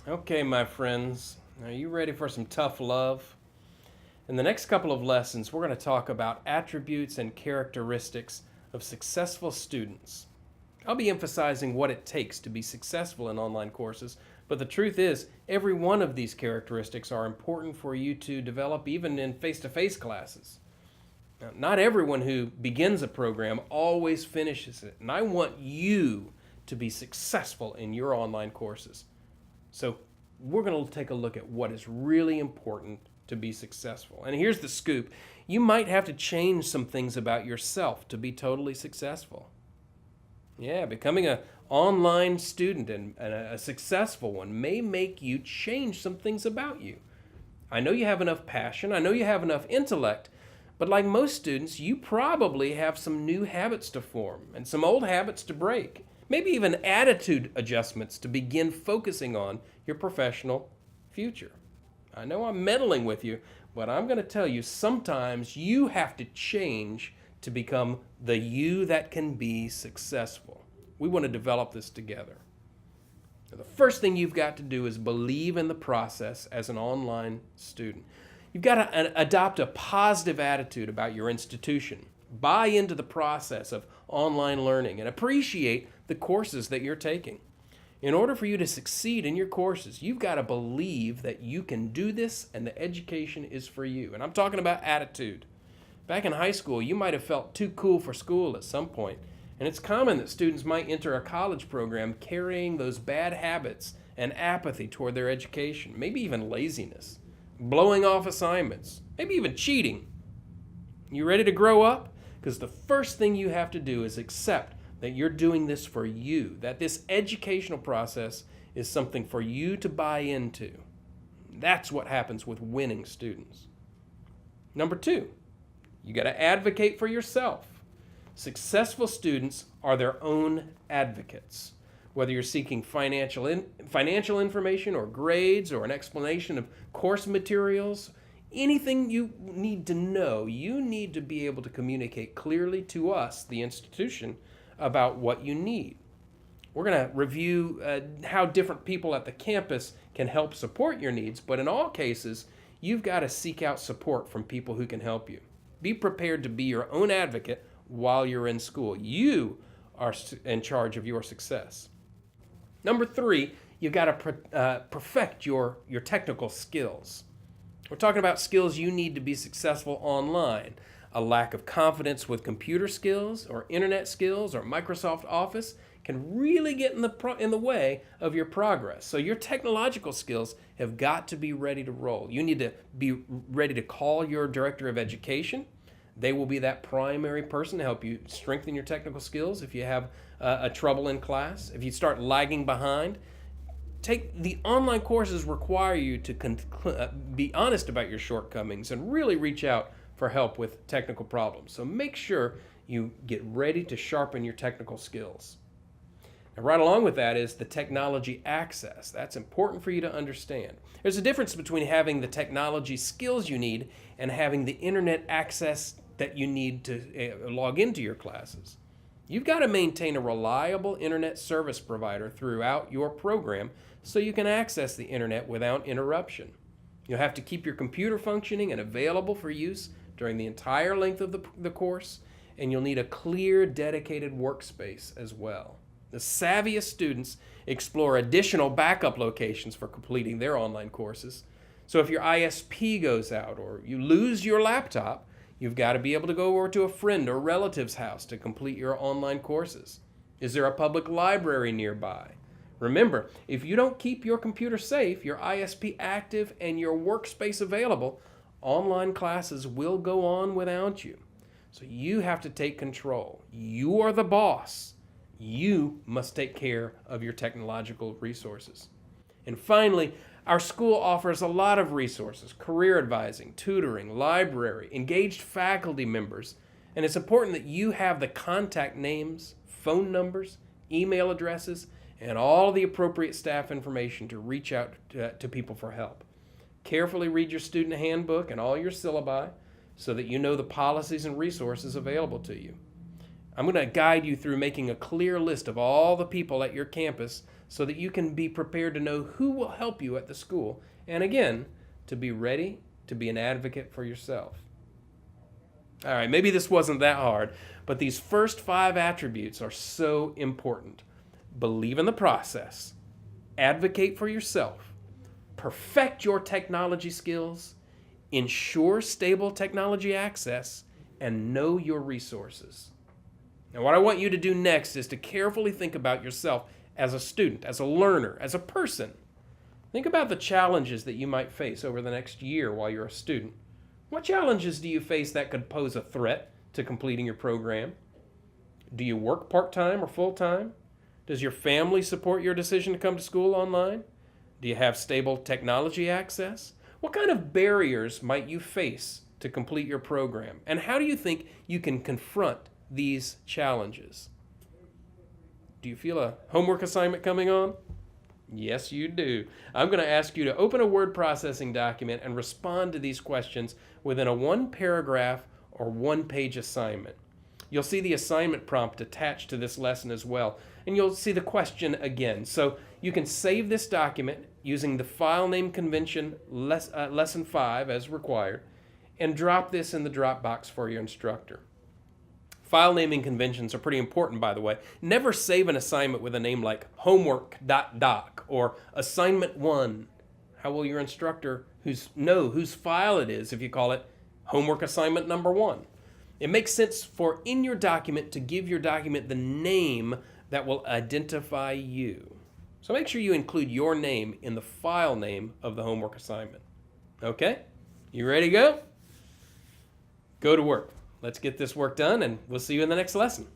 Okay, my friends, are you ready for some tough love? In the next couple of lessons, we're going to talk about attributes and characteristics of successful students. I'll be emphasizing what it takes to be successful in online courses, but the truth is, every one of these characteristics are important for you to develop even in face to face classes. Now, not everyone who begins a program always finishes it, and I want you to be successful in your online courses. So, we're going to take a look at what is really important to be successful. And here's the scoop: you might have to change some things about yourself to be totally successful. Yeah, becoming an online student and a successful one may make you change some things about you. I know you have enough passion, I know you have enough intellect, but like most students, you probably have some new habits to form and some old habits to break. Maybe even attitude adjustments to begin focusing on your professional future. I know I'm meddling with you, but I'm going to tell you sometimes you have to change to become the you that can be successful. We want to develop this together. The first thing you've got to do is believe in the process as an online student. You've got to adopt a positive attitude about your institution. Buy into the process of online learning and appreciate the courses that you're taking. In order for you to succeed in your courses, you've got to believe that you can do this and the education is for you. And I'm talking about attitude. Back in high school, you might have felt too cool for school at some point, and it's common that students might enter a college program carrying those bad habits and apathy toward their education, maybe even laziness, blowing off assignments, maybe even cheating. You ready to grow up? Because the first thing you have to do is accept that you're doing this for you, that this educational process is something for you to buy into. That's what happens with winning students. Number two, you got to advocate for yourself. Successful students are their own advocates. Whether you're seeking financial information or grades or an explanation of course materials, anything you need to know, you need to be able to communicate clearly to us, the institution, about what you need. We're going to review how different people at the campus can help support your needs, but in all cases, you've got to seek out support from people who can help you. Be prepared to be your own advocate while you're in school. You are in charge of your success. Number three, you've got to perfect your technical skills. We're talking about skills you need to be successful online. A lack of confidence with computer skills or internet skills or Microsoft Office can really get in the way of your progress. So your technological skills have got to be ready to roll. You need to be ready to call your director of education. They will be that primary person to help you strengthen your technical skills if you have a trouble in class. If you start lagging behind, the online courses require you to be honest about your shortcomings and really reach out for help with technical problems. So make sure you get ready to sharpen your technical skills. And right along with that is the technology access. That's important for you to understand. There's a difference between having the technology skills you need and having the internet access that you need to log into your classes. You've got to maintain a reliable internet service provider throughout your program so you can access the internet without interruption. You'll have to keep your computer functioning and available for use during the entire length of the course, and you'll need a clear, dedicated workspace as well. The savviest students explore additional backup locations for completing their online courses. So if your ISP goes out or you lose your laptop, you've got to be able to go over to a friend or relative's house to complete your online courses. Is there a public library nearby? Remember, if you don't keep your computer safe, your ISP active, and your workspace available, online classes will go on without you. So you have to take control. You are the boss. You must take care of your technological resources. And finally, our school offers a lot of resources: career advising, tutoring, library, engaged faculty members, and it's important that you have the contact names, phone numbers, email addresses, and all the appropriate staff information to reach out to people for help. Carefully read your student handbook and all your syllabi so that you know the policies and resources available to you. I'm going to guide you through making a clear list of all the people at your campus so that you can be prepared to know who will help you at the school, and again, to be ready to be an advocate for yourself. All right, maybe this wasn't that hard, but these first 5 attributes are so important. Believe in the process, advocate for yourself, perfect your technology skills, ensure stable technology access, and know your resources. Now, what I want you to do next is to carefully think about yourself as a student, as a learner, as a person. Think about the challenges that you might face over the next year while you're a student. What challenges do you face that could pose a threat to completing your program? Do you work part-time or full-time? Does your family support your decision to come to school online? Do you have stable technology access? What kind of barriers might you face to complete your program? And how do you think you can confront these challenges? Do you feel a homework assignment coming on? Yes, you do. I'm going to ask you to open a word processing document and respond to these questions within a 1-paragraph or 1-page assignment. You'll see the assignment prompt attached to this lesson as well, and you'll see the question again. So you can save this document using the file name convention lesson 5 as required, and drop this in the Dropbox for your instructor. File naming conventions are pretty important, by the way. Never save an assignment with a name like homework.doc or assignment 1. How will your instructor know whose file it is if you call it homework assignment number 1? It makes sense for in your document to give your document the name that will identify you. So make sure you include your name in the file name of the homework assignment. Okay? You ready to go? Go to work. Let's get this work done, and we'll see you in the next lesson.